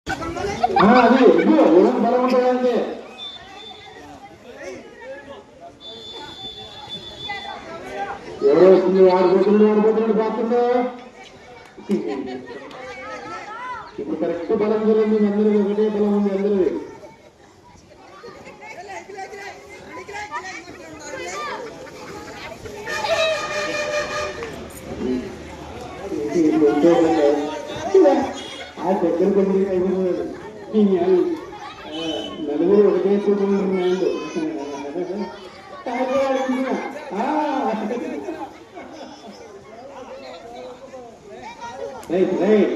అది బలం ఉంటుంది అంటే ఎవరో వస్తుంది ఆడిపోతున్నాడు పోతుందో ఇప్పుడు కరెక్ట్ బలం జరిగింది అందరూ ఒకటే బలం ఉంది అందరూ ఆ దగ్గర కొద్ది నలుగురు ఒకటే చూడండి రైట్ రైట్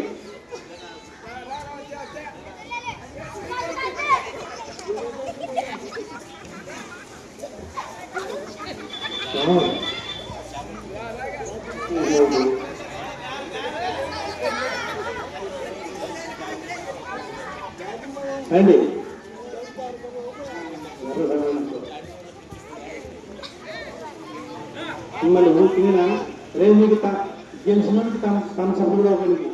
అండి మిమ్మల్ని ఊపిన రేపు మీకు గెలిచినందుకు తన సభ్యుడు ఒకరికి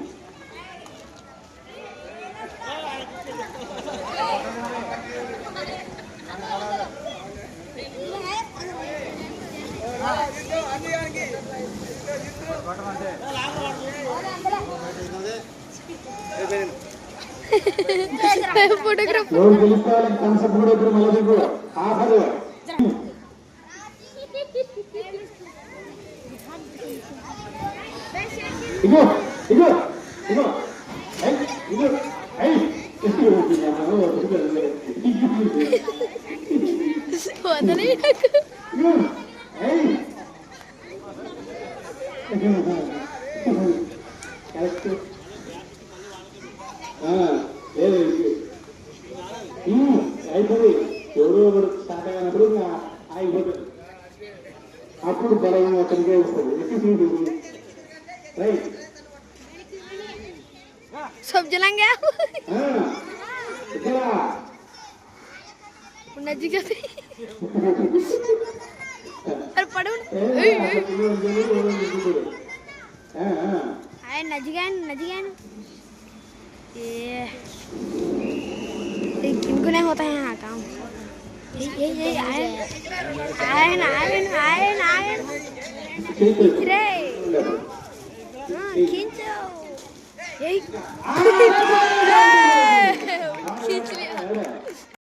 ఎవరు గెలుస్తారని తన సభ్యుడు ఒకరు మళ్ళీ కూడా ఆఖరు ఇగో ఇగో ఇగో ఇగో అయిపోయి ఎవరో ఒకటి స్టార్ట్ అయినప్పుడు అయిపోతుంది అప్పుడు బలం అతనికే వస్తుంది రైట్ सब जलाएंगे नजी का अरे पढ़ो आए नजीगान ये किनको नहीं होता है यहाँ काम ये आए रे खींचो खींच लिया